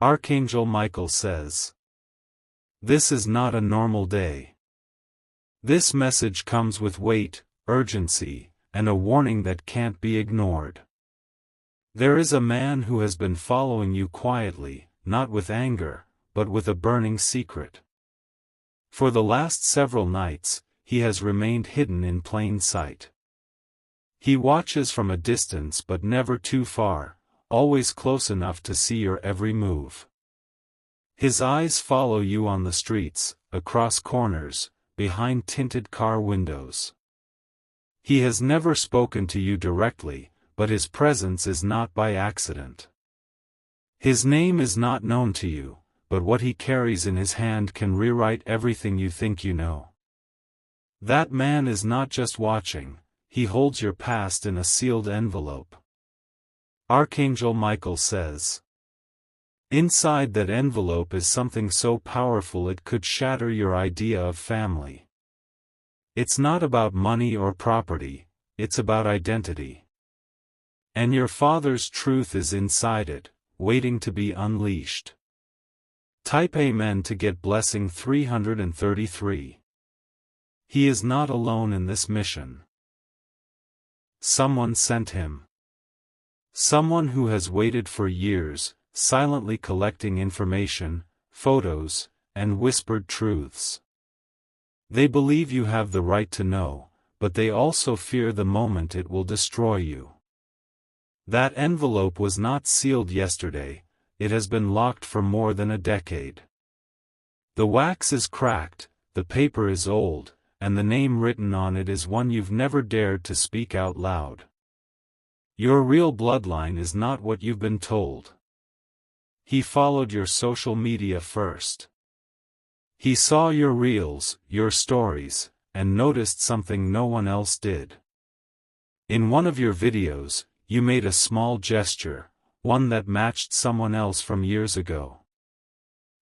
Archangel Michael says, "This is not a normal day." This message comes with weight, urgency, and a warning that can't be ignored. There is a man who has been following you quietly, not with anger, but with a burning secret. For the last several nights, he has remained hidden in plain sight. He watches from a distance but never too far, always close enough to see your every move. His eyes follow you on the streets, across corners, behind tinted car windows. He has never spoken to you directly, but his presence is not by accident. His name is not known to you, but what he carries in his hand can rewrite everything you think you know. That man is not just watching, he holds your past in a sealed envelope. Archangel Michael says, inside that envelope is something so powerful it could shatter your idea of family. It's not about money or property, it's about identity. And your father's truth is inside it, waiting to be unleashed. Type Amen to get blessing 333. He is not alone in this mission. Someone sent him. Someone who has waited for years, silently collecting information, photos, and whispered truths. They believe you have the right to know, but they also fear the moment it will destroy you. That envelope was not sealed yesterday, it has been locked for more than a decade. The wax is cracked, the paper is old, and the name written on it is one you've never dared to speak out loud. Your real bloodline is not what you've been told. He followed your social media first. He saw your reels, your stories, and noticed something no one else did. In one of your videos, you made a small gesture, one that matched someone else from years ago.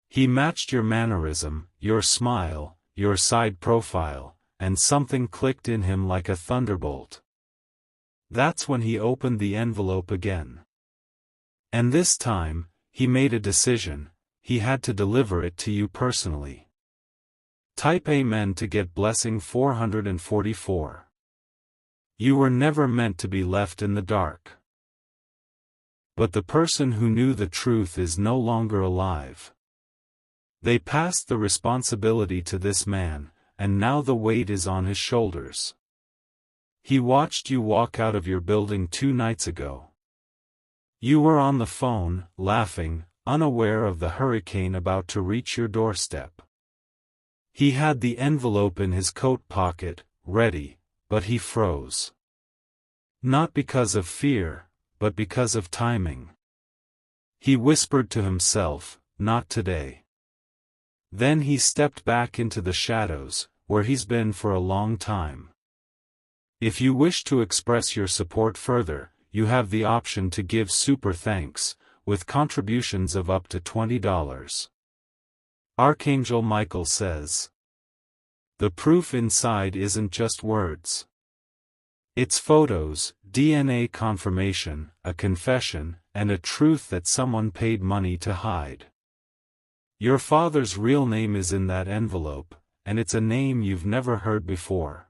He matched your mannerism, your smile, your side profile, and something clicked in him like a thunderbolt. That's when he opened the envelope again. And this time, he made a decision, he had to deliver it to you personally. Type Amen to get blessing 444. You were never meant to be left in the dark. But the person who knew the truth is no longer alive. They passed the responsibility to this man, and now the weight is on his shoulders. He watched you walk out of your building 2 nights ago. You were on the phone, laughing, unaware of the hurricane about to reach your doorstep. He had the envelope in his coat pocket, ready, but he froze. Not because of fear, but because of timing. He whispered to himself, "Not today." Then he stepped back into the shadows, where he's been for a long time. If you wish to express your support further, you have the option to give super thanks, with contributions of up to $20. Archangel Michael says, the proof inside isn't just words. It's photos, DNA confirmation, a confession, and a truth that someone paid money to hide. Your father's real name is in that envelope, and it's a name you've never heard before.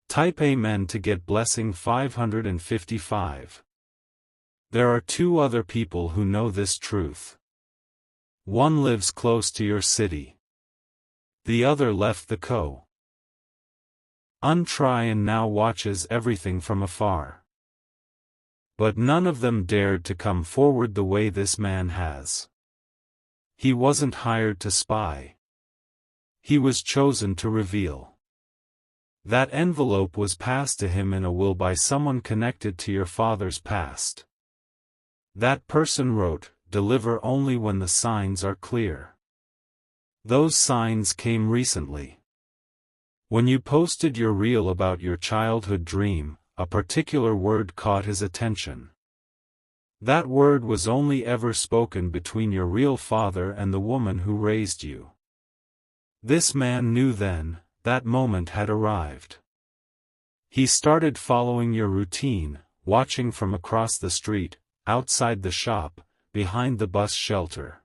Type Amen to get blessing 555. There are 2 other people who know this truth. One lives close to your city. The other left the country and now watches everything from afar. But none of them dared to come forward the way this man has. He wasn't hired to spy. He was chosen to reveal. That envelope was passed to him in a will by someone connected to your father's past. That person wrote, "Deliver only when the signs are clear." Those signs came recently. When you posted your reel about your childhood dream, a particular word caught his attention. That word was only ever spoken between your real father and the woman who raised you. This man knew then, that moment had arrived. He started following your routine, watching from across the street, outside the shop, behind the bus shelter.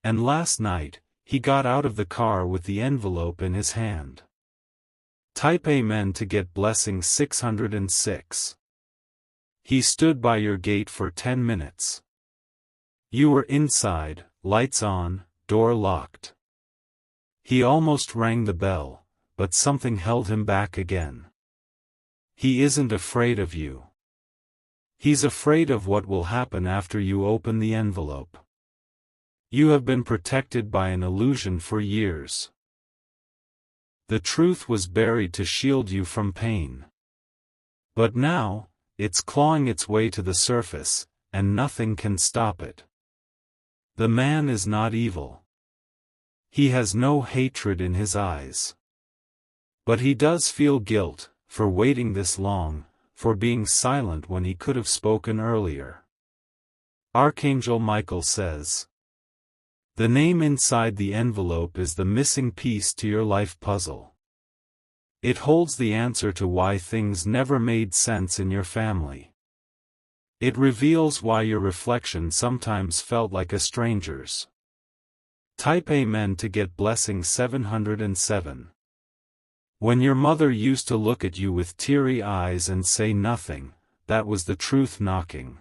And last night, he got out of the car with the envelope in his hand. Type Amen to get blessing 606. He stood by your gate for 10 minutes. You were inside, lights on, door locked. He almost rang the bell, but something held him back again. He isn't afraid of you. He's afraid of what will happen after you open the envelope. You have been protected by an illusion for years. The truth was buried to shield you from pain. But now, it's clawing its way to the surface, and nothing can stop it. The man is not evil. He has no hatred in his eyes. But he does feel guilt, for waiting this long, for being silent when he could have spoken earlier. Archangel Michael says, the name inside the envelope is the missing piece to your life puzzle. It holds the answer to why things never made sense in your family. It reveals why your reflection sometimes felt like a stranger's. Type Amen to get blessing 707. When your mother used to look at you with teary eyes and say nothing, that was the truth knocking.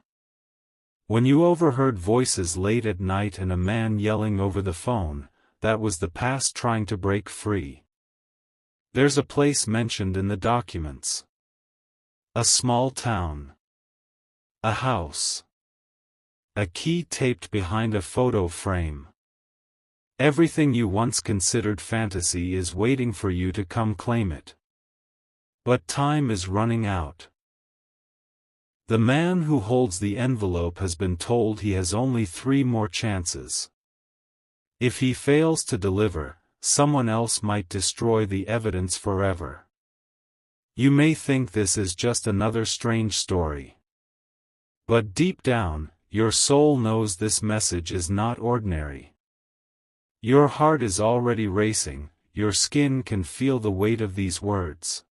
When you overheard voices late at night and a man yelling over the phone, that was the past trying to break free. There's a place mentioned in the documents. A small town. A house. A key taped behind a photo frame. Everything you once considered fantasy is waiting for you to come claim it. But time is running out. The man who holds the envelope has been told he has only 3 more chances. If he fails to deliver, someone else might destroy the evidence forever. You may think this is just another strange story. But deep down, your soul knows this message is not ordinary. Your heart is already racing, your skin can feel the weight of these words.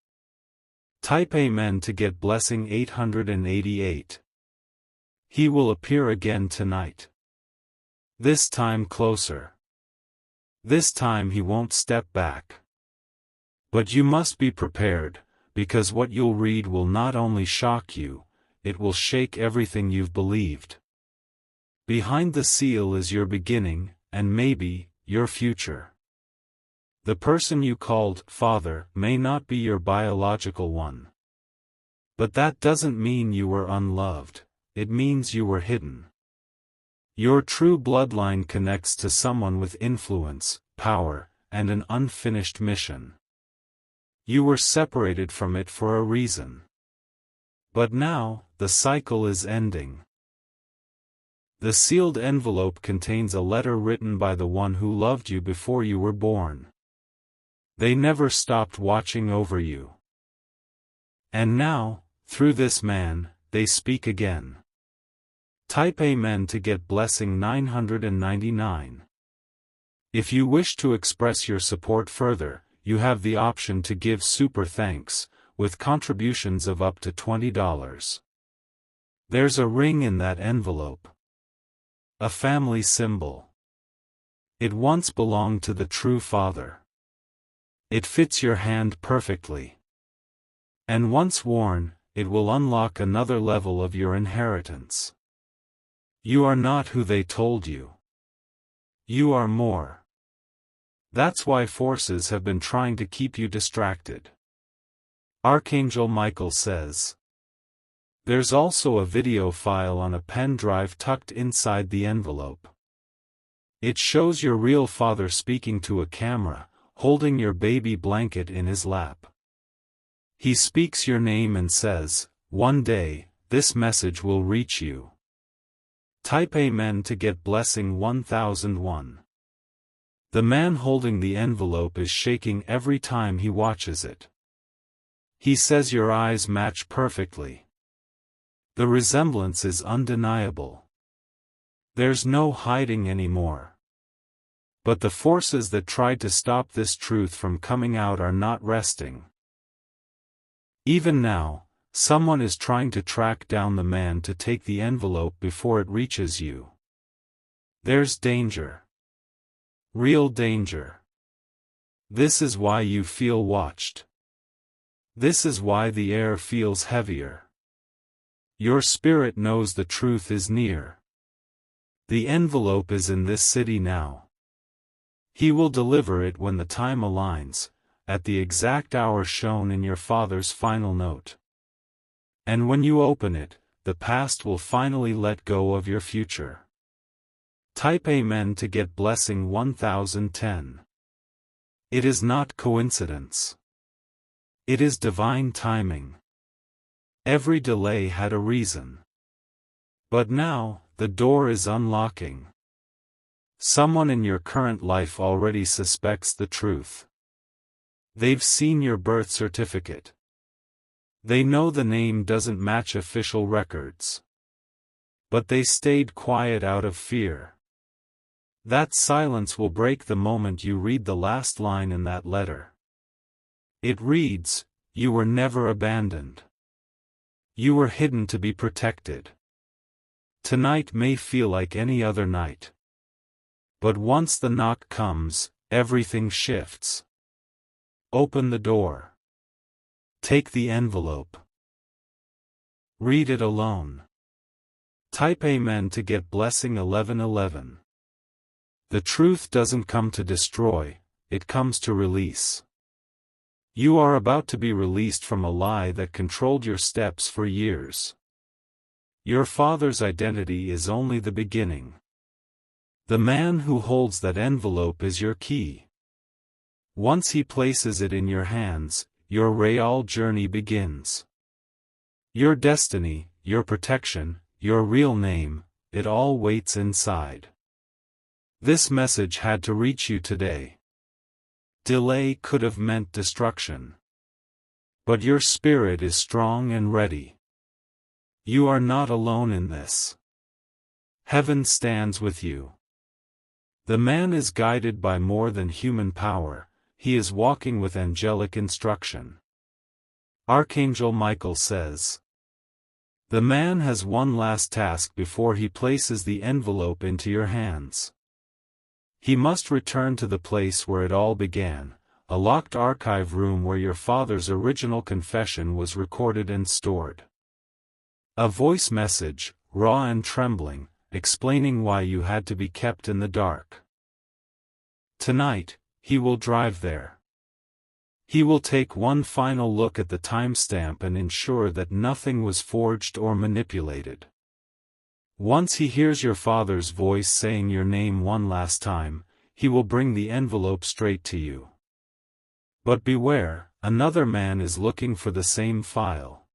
Type Amen to get blessing 888. He will appear again tonight. This time closer. This time he won't step back. But you must be prepared, because what you'll read will not only shock you, it will shake everything you've believed. Behind the seal is your beginning, and maybe, your future. The person you called Father may not be your biological one. But that doesn't mean you were unloved, it means you were hidden. Your true bloodline connects to someone with influence, power, and an unfinished mission. You were separated from it for a reason. But now, the cycle is ending. The sealed envelope contains a letter written by the one who loved you before you were born. They never stopped watching over you. And now, through this man, they speak again. Type Amen to get blessing 999. If you wish to express your support further, you have the option to give super thanks, with contributions of up to $20. There's a ring in that envelope. A family symbol. It once belonged to the true father. It fits your hand perfectly. And once worn, it will unlock another level of your inheritance. You are not who they told you. You are more. That's why forces have been trying to keep you distracted. Archangel Michael says. There's also a video file on a pen drive tucked inside the envelope. It shows your real father speaking to a camera, holding your baby blanket in his lap. He speaks your name and says, one day, this message will reach you. Type Amen to get blessing 1001. The man holding the envelope is shaking every time he watches it. He says your eyes match perfectly. The resemblance is undeniable. There's no hiding anymore. But the forces that tried to stop this truth from coming out are not resting. Even now, Someone is trying to track down the man to take the envelope before it reaches you. There's danger. Real danger. This is why you feel watched. This is why the air feels heavier. Your spirit knows the truth is near. The envelope is in this city now. He will deliver it when the time aligns, at the exact hour shown in your Father's final note. And when you open it, the past will finally let go of your future. Type Amen to get blessing 1010. It is not coincidence. It is divine timing. Every delay had a reason. But now, the door is unlocking. Someone in your current life already suspects the truth. They've seen your birth certificate. They know the name doesn't match official records. But they stayed quiet out of fear. That silence will break the moment you read the last line in that letter. It reads, "You were never abandoned. You were hidden to be protected." Tonight may feel like any other night. But once the knock comes, everything shifts. Open the door. Take the envelope. Read it alone. Type Amen to get blessing 1111. The truth doesn't come to destroy, it comes to release. You are about to be released from a lie that controlled your steps for years. Your Father's identity is only the beginning. The man who holds that envelope is your key. Once he places it in your hands, your real journey begins. Your destiny, your protection, your real name, it all waits inside. This message had to reach you today. Delay could have meant destruction. But your spirit is strong and ready. You are not alone in this. Heaven stands with you. The man is guided by more than human power, he is walking with angelic instruction. Archangel Michael says, "The man has one last task before he places the envelope into your hands. He must return to the place where it all began, a locked archive room where your father's original confession was recorded and stored. A voice message, raw and trembling, explaining why you had to be kept in the dark. Tonight, he will drive there. He will take one final look at the timestamp and ensure that nothing was forged or manipulated. Once he hears your father's voice saying your name one last time, he will bring the envelope straight to you. But beware, another man is looking for the same file.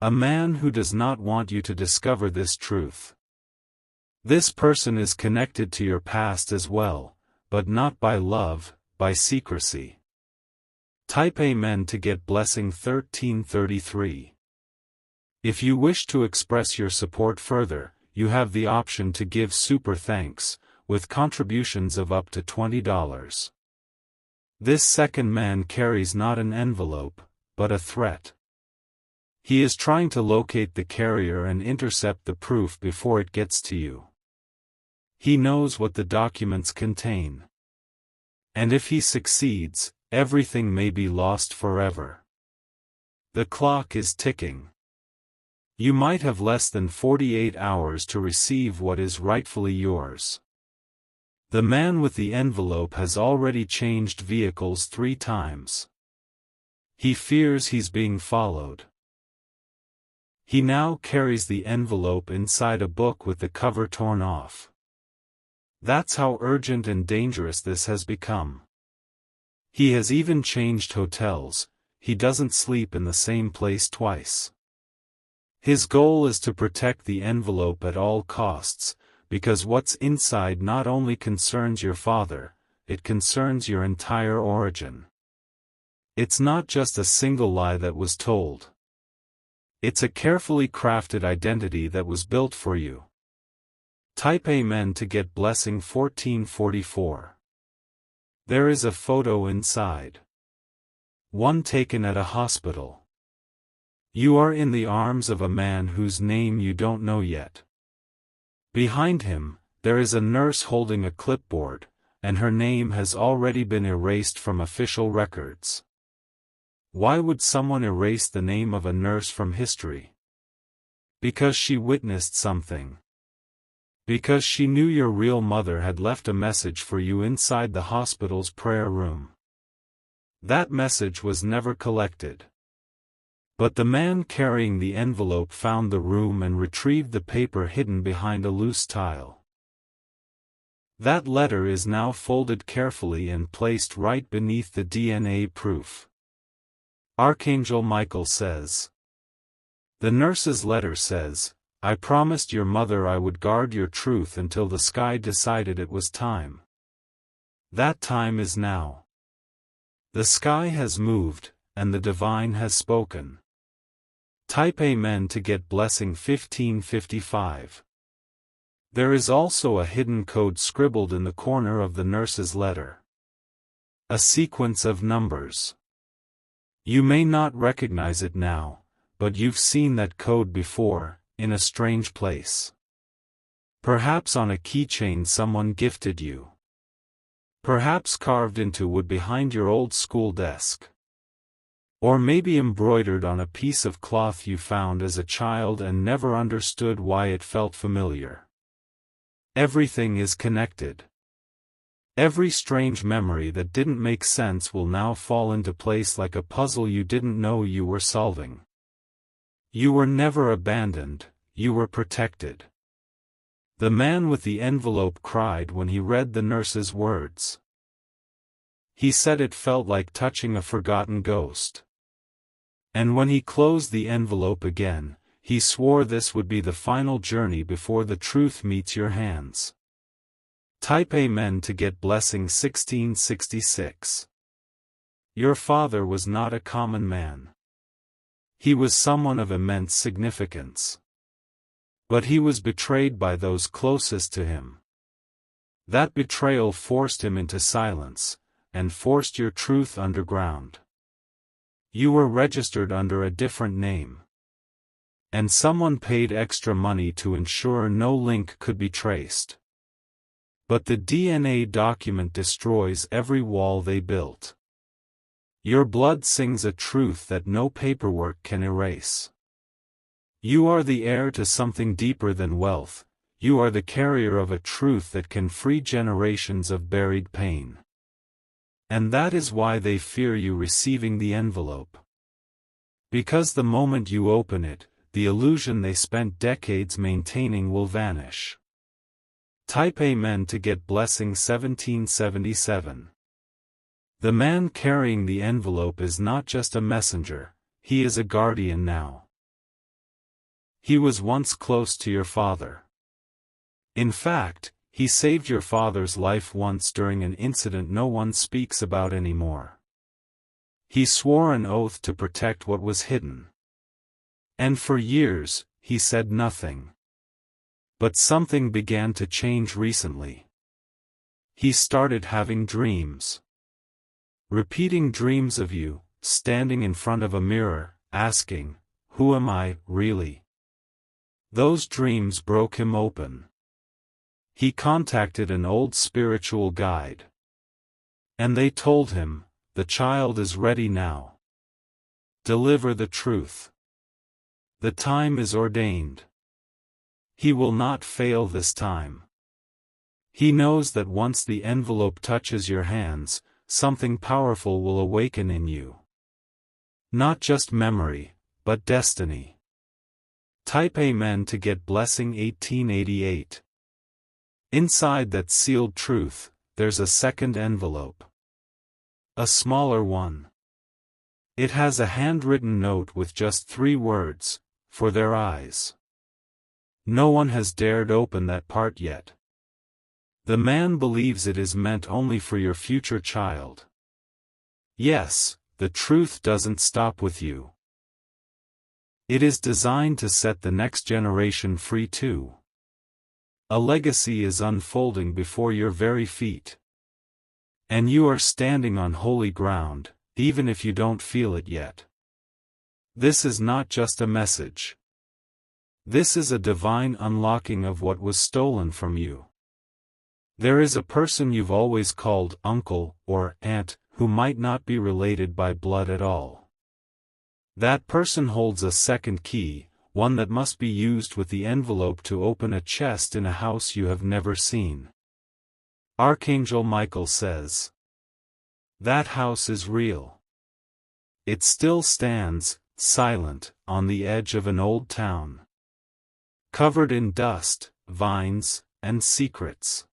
A man who does not want you to discover this truth. This person is connected to your past as well, but not by love, by secrecy." Type Amen to get blessing 1333. If you wish to express your support further, you have the option to give super thanks, with contributions of up to $20. This second man carries not an envelope, but a threat. He is trying to locate the carrier and intercept the proof before it gets to you. He knows what the documents contain. And if he succeeds, everything may be lost forever. The clock is ticking. You might have less than 48 hours to receive what is rightfully yours. The man with the envelope has already changed vehicles 3 times. He fears he's being followed. He now carries the envelope inside a book with the cover torn off. That's how urgent and dangerous this has become. He has even changed hotels, he doesn't sleep in the same place twice. His goal is to protect the envelope at all costs, because what's inside not only concerns your father, it concerns your entire origin. It's not just a single lie that was told. It's a carefully crafted identity that was built for you. Type Amen to get blessing 1444. There is a photo inside. One taken at a hospital. You are in the arms of a man whose name you don't know yet. Behind him, there is a nurse holding a clipboard, and her name has already been erased from official records. Why would someone erase the name of a nurse from history? Because she witnessed something. Because she knew your real mother had left a message for you inside the hospital's prayer room. That message was never collected. But the man carrying the envelope found the room and retrieved the paper hidden behind a loose tile. That letter is now folded carefully and placed right beneath the DNA proof. Archangel Michael says. The nurse's letter says, I promised your mother I would guard your truth until the sky decided it was time. That time is now. The sky has moved, and the divine has spoken. Type Amen to get blessing 1555. There is also a hidden code scribbled in the corner of the nurse's letter. A sequence of numbers. You may not recognize it now, but you've seen that code before, in a strange place. Perhaps on a keychain someone gifted you. Perhaps carved into wood behind your old school desk. Or maybe embroidered on a piece of cloth you found as a child and never understood why it felt familiar. Everything is connected. Every strange memory that didn't make sense will now fall into place like a puzzle you didn't know you were solving. You were never abandoned, you were protected. The man with the envelope cried when he read the nurse's words. He said it felt like touching a forgotten ghost. And when he closed the envelope again, he swore this would be the final journey before the truth meets your hands. Type Amen to get blessing 1666. Your father was not a common man. He was someone of immense significance. But he was betrayed by those closest to him. That betrayal forced him into silence, and forced your truth underground. You were registered under a different name. And someone paid extra money to ensure no link could be traced. But the DNA document destroys every wall they built. Your blood sings a truth that no paperwork can erase. You are the heir to something deeper than wealth, you are the carrier of a truth that can free generations of buried pain. And that is why they fear you receiving the envelope. Because the moment you open it, the illusion they spent decades maintaining will vanish. Type Amen to get blessing 1777. The man carrying the envelope is not just a messenger, he is a guardian now. He was once close to your father. In fact, he saved your father's life once during an incident no one speaks about anymore. He swore an oath to protect what was hidden. And for years, he said nothing. But something began to change recently. He started having dreams. Repeating dreams of you, standing in front of a mirror, asking, "Who am I, really?" Those dreams broke him open. He contacted an old spiritual guide. And they told him, "The child is ready now. Deliver the truth. The time is ordained. He will not fail this time." He knows that once the envelope touches your hands, something powerful will awaken in you. Not just memory, but destiny. Type Amen to get blessing 1888. Inside that sealed truth, there's a second envelope. A smaller one. It has a handwritten note with just 3 words, "For their eyes." No one has dared open that part yet. The man believes it is meant only for your future child. Yes, the truth doesn't stop with you. It is designed to set the next generation free too. A legacy is unfolding before your very feet. And you are standing on holy ground, even if you don't feel it yet. This is not just a message. This is a divine unlocking of what was stolen from you. There is a person you've always called uncle or aunt, who might not be related by blood at all. That person holds a second key, one that must be used with the envelope to open a chest in a house you have never seen. Archangel Michael says, that house is real. It still stands, silent, on the edge of an old town. Covered in dust, vines, and secrets.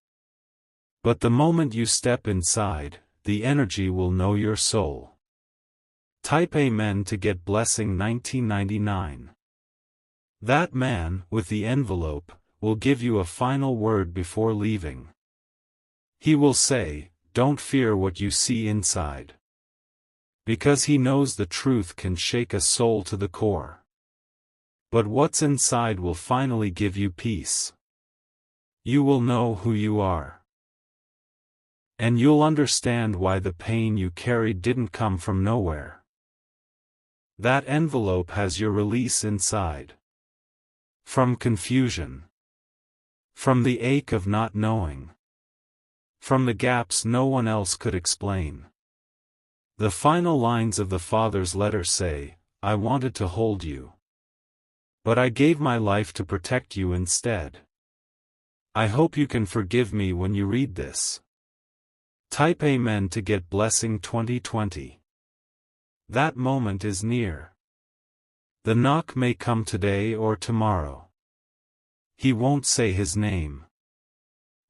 But the moment you step inside, the energy will know your soul. Type Amen to get blessing 1999. That man, with the envelope, will give you a final word before leaving. He will say, don't fear what you see inside. Because he knows the truth can shake a soul to the core. But what's inside will finally give you peace. You will know who you are. And you'll understand why the pain you carried didn't come from nowhere. That envelope has your release inside. From confusion. From the ache of not knowing. From the gaps no one else could explain. The final lines of the Father's letter say, I wanted to hold you. But I gave my life to protect you instead. I hope you can forgive me when you read this. Type Amen to get blessing 2020. That moment is near. The knock may come today or tomorrow. He won't say his name.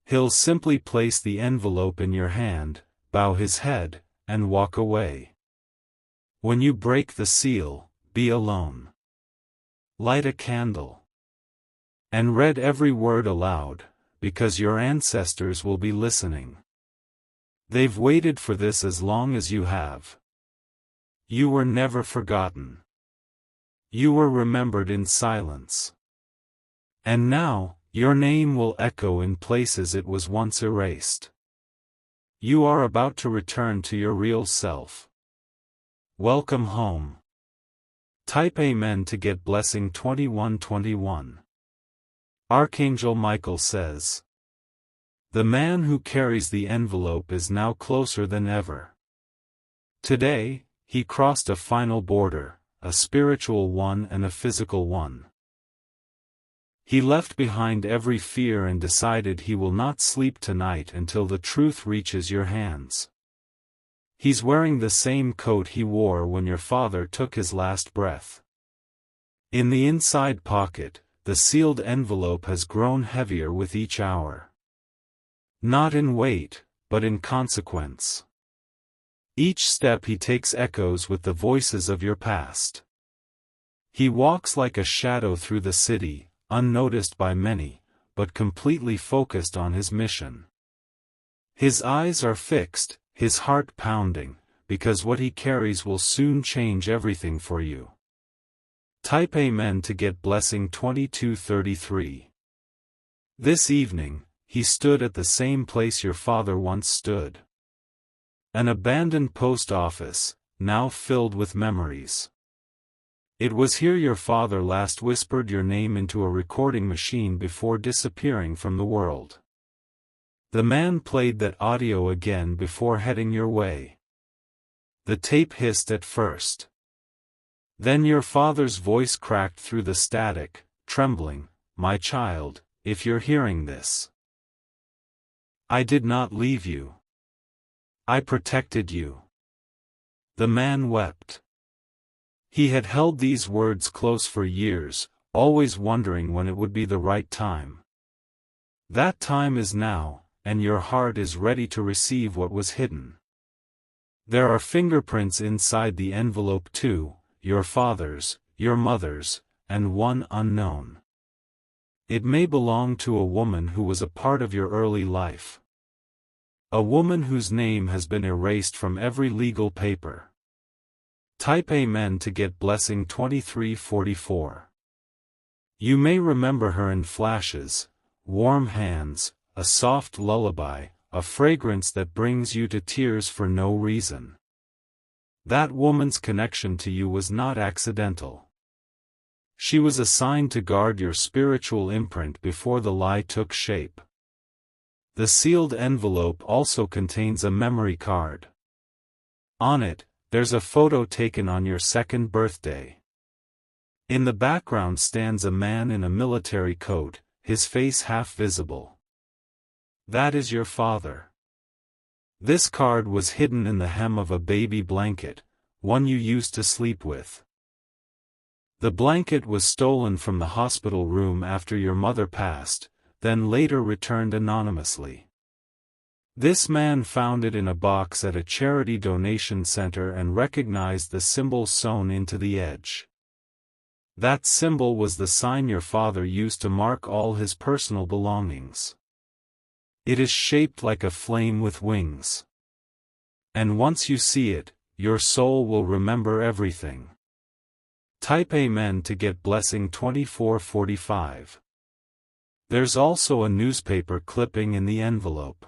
He'll simply place the envelope in your hand, bow his head, and walk away. When you break the seal, be alone. Light a candle. And read every word aloud, because your ancestors will be listening. They've waited for this as long as you have. You were never forgotten. You were remembered in silence. And now, your name will echo in places it was once erased. You are about to return to your real self. Welcome home. Type Amen to get blessing 2121. Archangel Michael says, the man who carries the envelope is now closer than ever. Today, he crossed a final border, a spiritual one and a physical one. He left behind every fear and decided he will not sleep tonight until the truth reaches your hands. He's wearing the same coat he wore when your father took his last breath. In the inside pocket, the sealed envelope has grown heavier with each hour. Not in weight, but in consequence. Each step he takes echoes with the voices of your past. He walks like a shadow through the city, unnoticed by many, but completely focused on his mission. His eyes are fixed, his heart pounding, because what he carries will soon change everything for you. Type Amen to get blessing 2233. This evening, he stood at the same place your father once stood. An abandoned post office, now filled with memories. It was here your father last whispered your name into a recording machine before disappearing from the world. The man played that audio again before heading your way. The tape hissed at first. Then your father's voice cracked through the static, trembling, my child, if you're hearing this. I did not leave you. I protected you. The man wept. He had held these words close for years, always wondering when it would be the right time. That time is now, and your heart is ready to receive what was hidden. There are fingerprints inside the envelope too, your father's, your mother's, and one unknown. It may belong to a woman who was a part of your early life. A woman whose name has been erased from every legal paper. Type Amen to get blessing 2344. You may remember her in flashes, warm hands, a soft lullaby, a fragrance that brings you to tears for no reason. That woman's connection to you was not accidental. She was assigned to guard your spiritual imprint before the lie took shape. The sealed envelope also contains a memory card. On it, there's a photo taken on your 2nd birthday. In the background stands a man in a military coat, his face half visible. That is your father. This card was hidden in the hem of a baby blanket, one you used to sleep with. The blanket was stolen from the hospital room after your mother passed, then later returned anonymously. This man found it in a box at a charity donation center and recognized the symbol sewn into the edge. That symbol was the sign your father used to mark all his personal belongings. It is shaped like a flame with wings. And once you see it, your soul will remember everything. Type Amen to get blessing 2445. There's also a newspaper clipping in the envelope.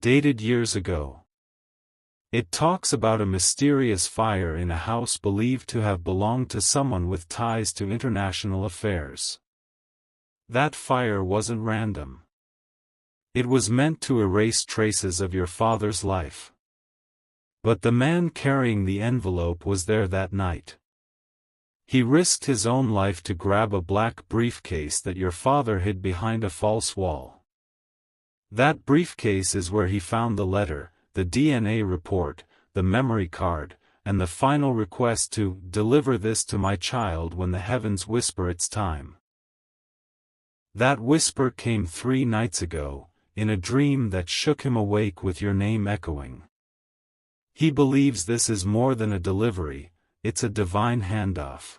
Dated years ago. It talks about a mysterious fire in a house believed to have belonged to someone with ties to international affairs. That fire wasn't random. It was meant to erase traces of your father's life. But the man carrying the envelope was there that night. He risked his own life to grab a black briefcase that your father hid behind a false wall. That briefcase is where he found the letter, the DNA report, the memory card, and the final request to deliver this to my child when the heavens whisper it's time. That whisper came 3 nights ago, in a dream that shook him awake with your name echoing. He believes this is more than a delivery, it's a divine handoff.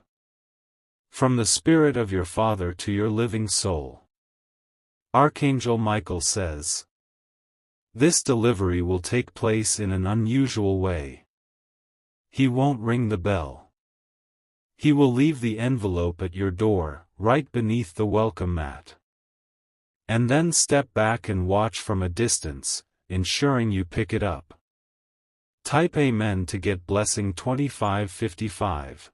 From the spirit of your father to your living soul. Archangel Michael says, this delivery will take place in an unusual way. He won't ring the bell. He will leave the envelope at your door, right beneath the welcome mat. And then step back and watch from a distance, ensuring you pick it up. Type Amen to get blessing 2555.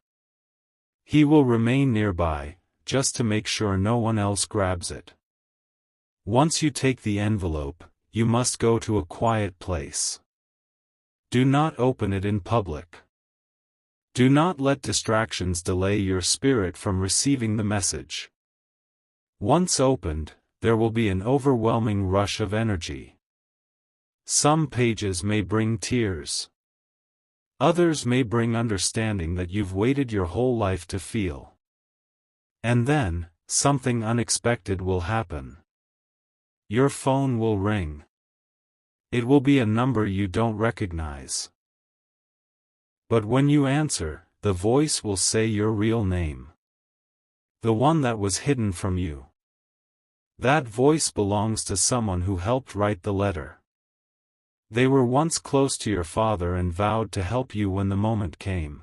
He will remain nearby, just to make sure no one else grabs it. Once you take the envelope, you must go to a quiet place. Do not open it in public. Do not let distractions delay your spirit from receiving the message. Once opened, there will be an overwhelming rush of energy. Some pages may bring tears. Others may bring understanding that you've waited your whole life to feel. And then, something unexpected will happen. Your phone will ring. It will be a number you don't recognize. But when you answer, the voice will say your real name. The one that was hidden from you. That voice belongs to someone who helped write the letter. They were once close to your father and vowed to help you when the moment came.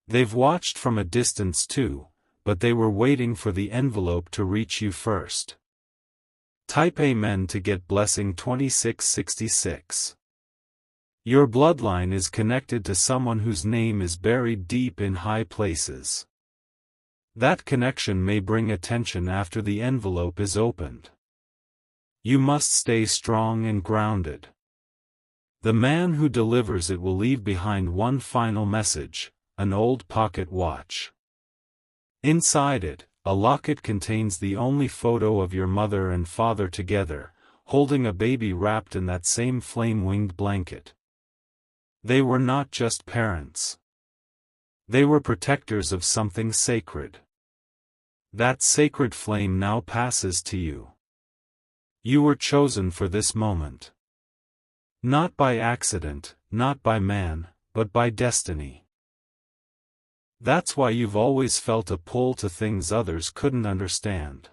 They've watched from a distance too, but they were waiting for the envelope to reach you first. Type Amen to get blessing 2666. Your bloodline is connected to someone whose name is buried deep in high places. That connection may bring attention after the envelope is opened. You must stay strong and grounded. The man who delivers it will leave behind one final message, an old pocket watch. Inside it, a locket contains the only photo of your mother and father together, holding a baby wrapped in that same flame-winged blanket. They were not just parents. They were protectors of something sacred. That sacred flame now passes to you. You were chosen for this moment. Not by accident, not by man, but by destiny. That's why you've always felt a pull to things others couldn't understand.